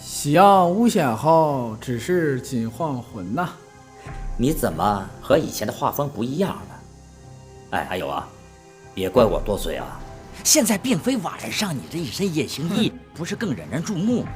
夕阳无限好，只是近黄昏呐。你怎么和以前的画风不一样了？哎，还有啊，别怪我多嘴啊。现在并非瓦然上你这一身夜行衣，不是更引人注目？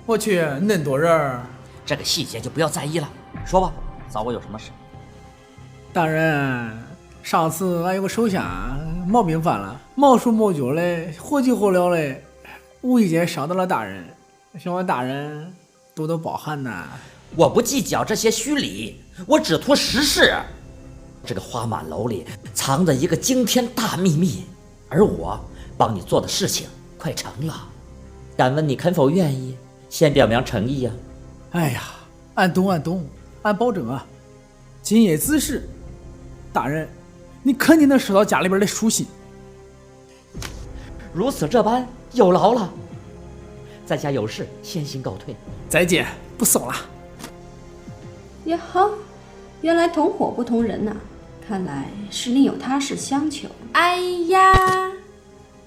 我去，恁多人儿，这个细节就不要在意了。说吧，找我有什么事？大人，上次俺有个手下毛病犯了，毛手毛脚的，火急火燎的，无意间伤到了大人，希望大人多多包涵呐。我不计较这些虚礼，我只图实事。这个花满楼里藏着一个惊天大秘密，而我帮你做的事情快成了。敢问你肯否愿意？先表明诚意呀。哎呀，俺懂，俺保证啊。今夜子时，大人，你肯定能收到家里边的书信。如此这般，有劳了。在家有事，先行告退。再见，不送了。呀呵，原来同伙不同人呐，看来是另有他事相求。哎呀，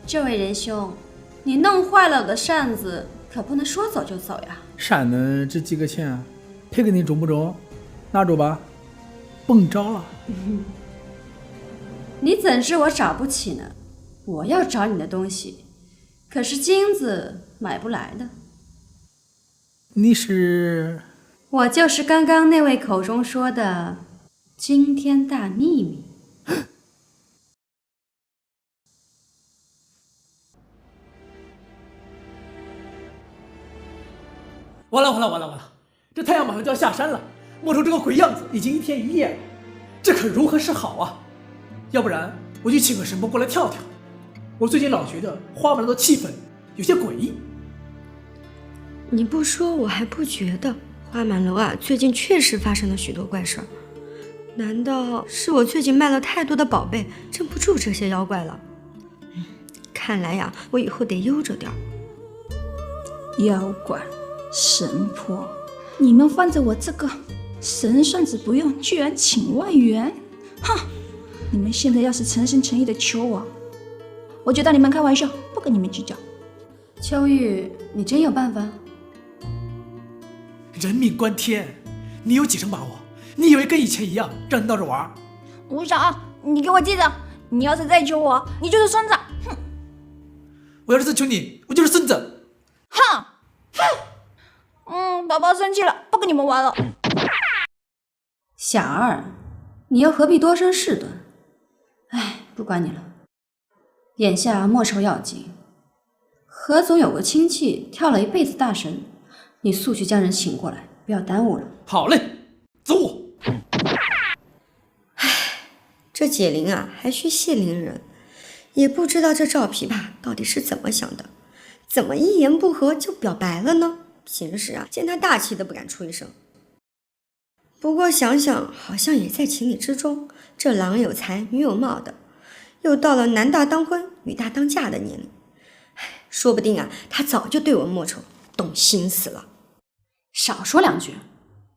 这位仁兄，你弄坏了我的扇子，可不能说走就走呀。扇子这几个钱，赔给你中不中？拿住吧，甭找了。你怎知我找不起呢？我要找你的东西，可是金子买不来的。你是？我就是刚刚那位口中说的惊天大秘密。完了！这太阳马上就要下山了，莫愁这个鬼样子已经一天一夜了，这可如何是好啊？要不然我就请个神婆过来跳跳。我最近老觉得花满楼的气氛有些诡异。你不说我还不觉得，花满楼啊，最近确实发生了许多怪事儿。难道是我最近卖了太多的宝贝，镇不住这些妖怪了？看来呀，我以后得悠着点儿。妖怪、神婆，你们放着我这个神算子不用，居然请外援！哼！你们现在要是诚心诚意的求我就当你们开玩笑，不跟你们计较。秋玉，你真有办法？人命关天，你有几成把握？你以为跟以前一样让你闹着玩？吴少，你给我记着，你要是再求我，你就是孙子！哼！我要是再求你，我就是孙子！哼！宝宝生气了，不跟你们玩了。小二，你又何必多生事端？哎，不管你了。眼下莫愁要紧，何总有个亲戚跳了一辈子大神，你速去将人请过来，不要耽误了。好嘞，走我。这解铃啊，还需系铃人，也不知道这赵琵琶到底是怎么想的，怎么一言不合就表白了呢？平时啊，见他大气都不敢出一声。不过想想，好像也在情理之中。这郎有才，女有貌的，又到了男大当婚，女大当嫁的年龄，说不定啊，他早就对我莫愁动心思了。少说两句，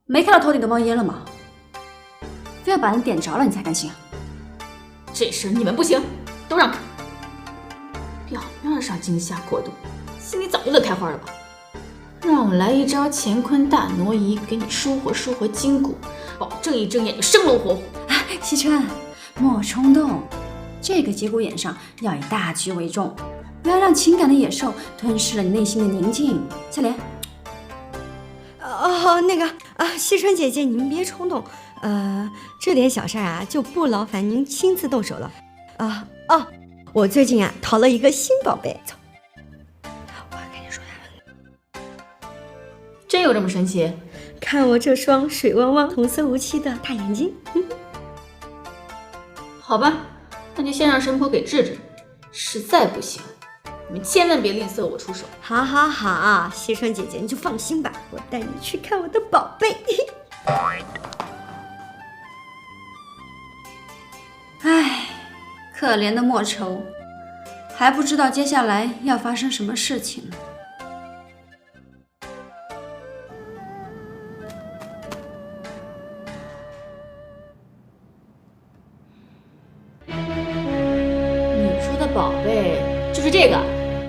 没看到头顶都冒烟了吗？非要把人点着了你才甘心啊？这事你们不行，都让开。表面上惊吓过度，心里早就乐开花了吧？让我来一招乾坤大挪移，给你舒活舒活筋骨，保证一睁眼就生龙活虎。西川，莫冲动，这个节骨眼上要以大局为重，不要让情感的野兽吞噬了你内心的宁静。小莲，惜春姐姐，你们别冲动，这点小事啊，就不劳烦您亲自动手了。我最近啊，淘了一个新宝贝，走，我跟你说呀，真有这么神奇？看我这双水汪汪、红色无漆的大眼睛。好吧，那就先让神婆给治治，实在不行，你们千万别吝啬我出手。好，惜春姐姐你就放心吧，我带你去看我的宝贝。唉，可怜的莫愁，还不知道接下来要发生什么事情呢。你说的宝贝就是这个？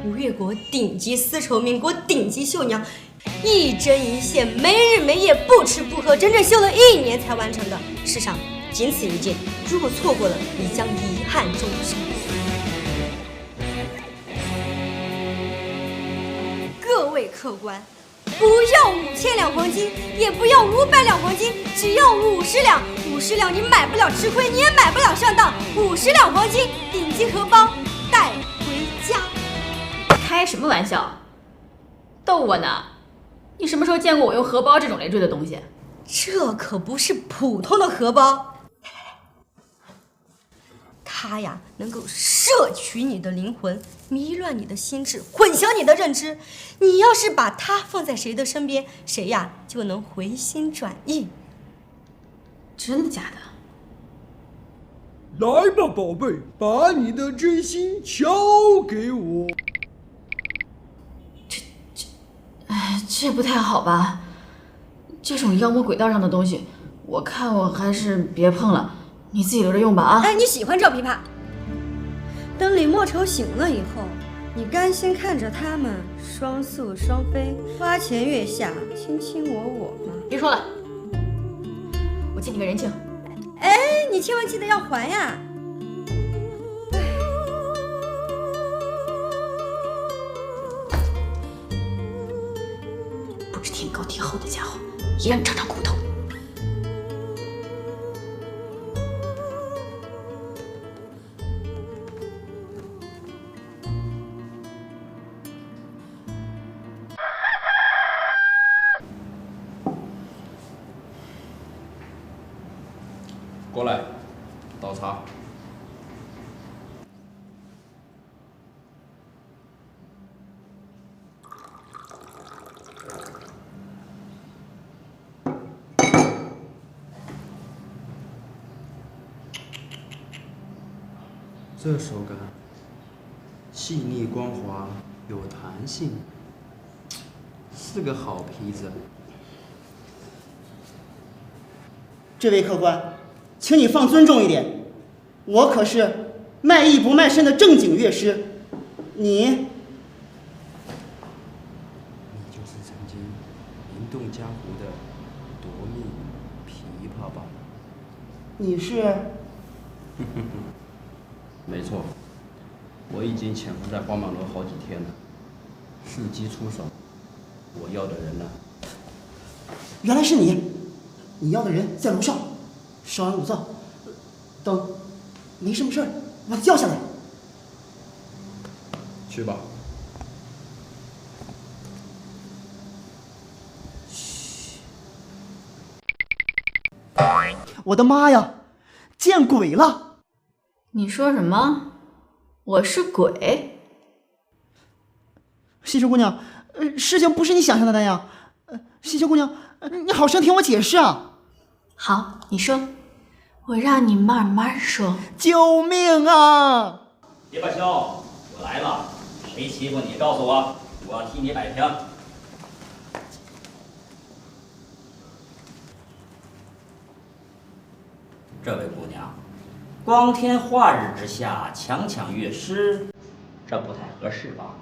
吴越国国顶级丝绸，民国顶级绣娘，一针一线，没日没夜，不吃不喝，整整绣了1年才完成的。世上仅此一件，如果错过了，你将遗憾终生。各位客官，不要5000两黄金，也不要500两黄金，只要50两。50两你买不了吃亏，你也买不了上当。50两黄金，顶级荷包带回家。开什么玩笑？逗我呢？你什么时候见过我用荷包这种累赘的东西？这可不是普通的荷包，它呀能够摄取你的灵魂，迷乱你的心智，混淆你的认知。你要是把它放在谁的身边，谁呀就能回心转意。真的假的？来吧，宝贝，把你的真心交给我。这不太好吧？这种妖魔鬼道上的东西，我看我还是别碰了，你自己留着用吧啊！哎，你喜欢赵琵琶？等李莫愁醒了以后，你甘心看着他们双宿双飞，花前月下，卿卿我我吗？别说了，我欠你个人情。哎，你千万记得要还呀！不知天高地厚的家伙，也让你尝尝苦头。过来，倒茶。这手感细腻光滑，有弹性，是个好坯子。这位客官，请你放尊重一点，我可是卖艺不卖身的正经乐师，你就是曾经名动江湖的夺命琵琶吧？你是？没错，我已经潜伏在花满楼好几天了，伺机出手。我要的人呢？原来是你！你要的人在楼上，稍安勿躁，等没什么事儿，把他叫下来。去吧。我的妈呀，见鬼了！你说什么？我是鬼？西施姑娘，事情不是你想象的那样。西施姑娘，你好生听我解释啊！好，你说，我让你慢慢说。救命啊！别罢休，我来了，谁欺负你？告诉我，我要替你摆平。这位姑娘，光天化日之下强抢乐师，这不太合适吧？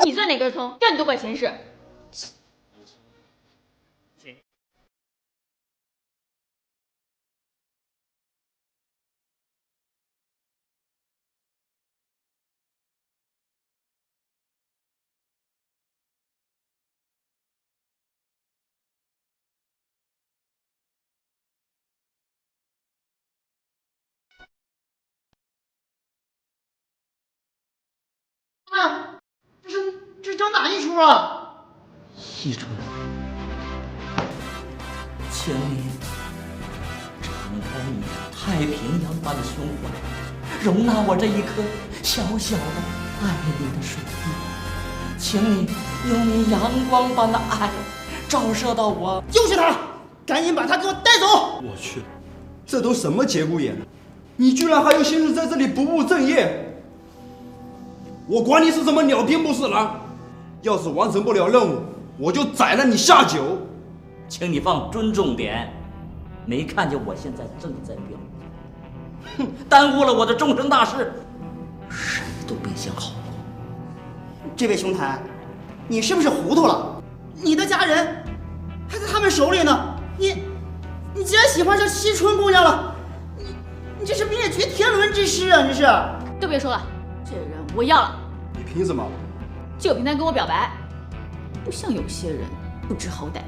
你算哪根葱？干你多管闲事！这叫哪一出啊？惜春，请你敞开你太平洋般的胸怀，容纳我这一颗小小的爱你的水滴，请你用你阳光般的爱照射到我。就是他，赶紧把他给我带走！我去，这都什么节骨眼了？你居然还有心思在这里不务正业！我管你是什么鸟兵不是狼，要是完成不了任务，我就宰了你下酒。请你放尊重点，没看见我现在正在表演？哼，耽误了我的终生大事，谁都别想好过。这位兄台，你是不是糊涂了？你的家人还在他们手里呢，你既然喜欢上惜春姑娘了，你这是灭绝天伦之事啊！这是。都别说了，这人我要了。你凭什么？就凭他跟我表白，不像有些人不知好歹。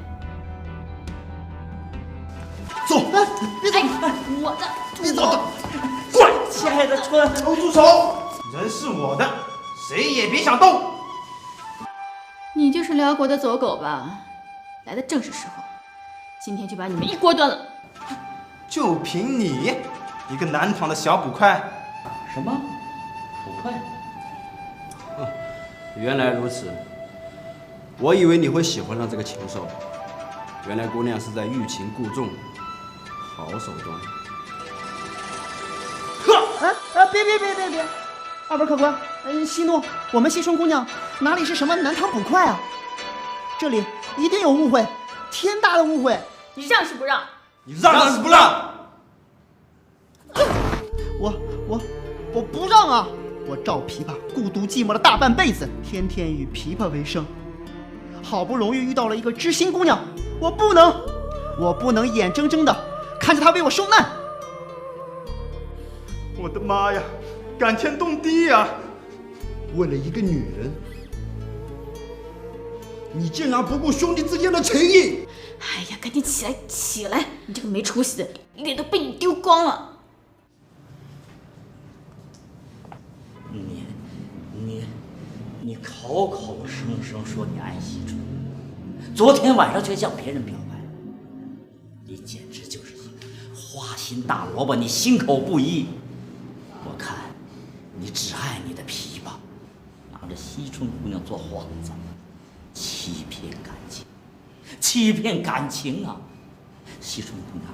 走，别走！我的，你走！滚！亲爱的春，都住手！人是我的，谁也别想动。你就是辽国的走狗吧？来的正是时候，今天就把你们一锅端了。就凭你一个南唐的小捕快，什么？捕快？原来如此，我以为你会喜欢上这个禽兽，原来姑娘是在欲擒故纵，好手段。别！二本客官，息怒，我们惜春姑娘哪里是什么南唐捕快啊？这里一定有误会，天大的误会！你让是不让？你让是不让？我不让啊！我赵琵琶孤独寂寞了大半辈子，天天以琵琶为生，好不容易遇到了一个知心姑娘，我不能眼睁睁的看着她为我受难。我的妈呀，感天动地呀！为了一个女人，你竟然不顾兄弟之间的情谊！哎呀，赶紧起来！你这个没出息的，脸都被你丢光了。你口口声声说你爱惜春，昨天晚上却向别人表白，你简直就是一个花心大萝卜，你心口不一。我看你只爱你的琵琶，拿着惜春姑娘做幌子，欺骗感情啊！惜春姑娘，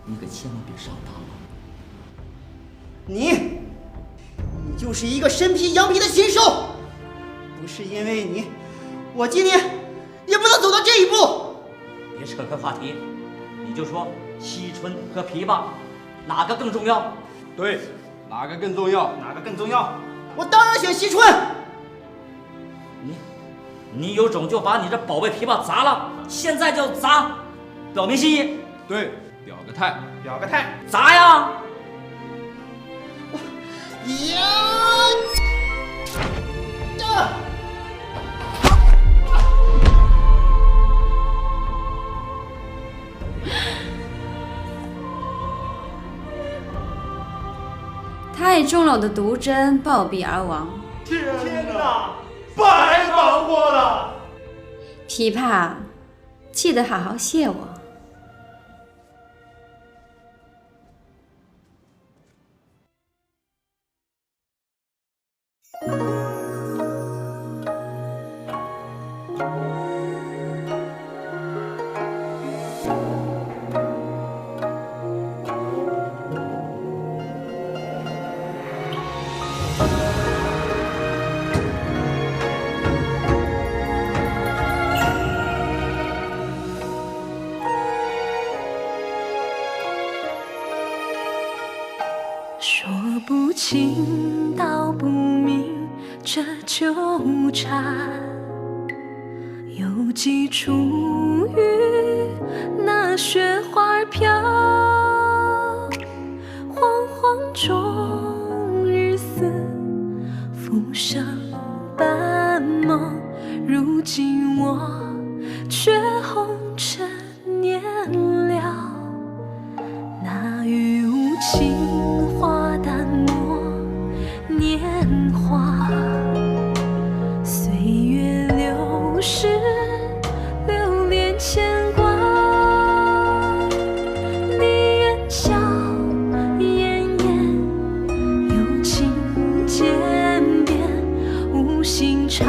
你可千万别上当了。你就是一个身披羊皮的禽兽！不是因为你，我今天也不能走到这一步。别扯开话题，你就说惜春和琵琶哪个更重要？对，哪个更重要？哪个更重要？我当然选惜春。你有种就把你这宝贝琵琶砸了，现在就砸，表明心意。对，表个态，砸呀！太中了我的毒针，暴毙而亡。天哪，白忙活了！琵琶，记得好好谢我。说不清道不明这纠缠，有几处雨那雪花飘，惶惶中日思，浮生半梦，如今我却红尘年了，那雨无情花淡漠年华，岁月流逝，留恋牵挂。你眼角奄奄，有情渐变，无心插。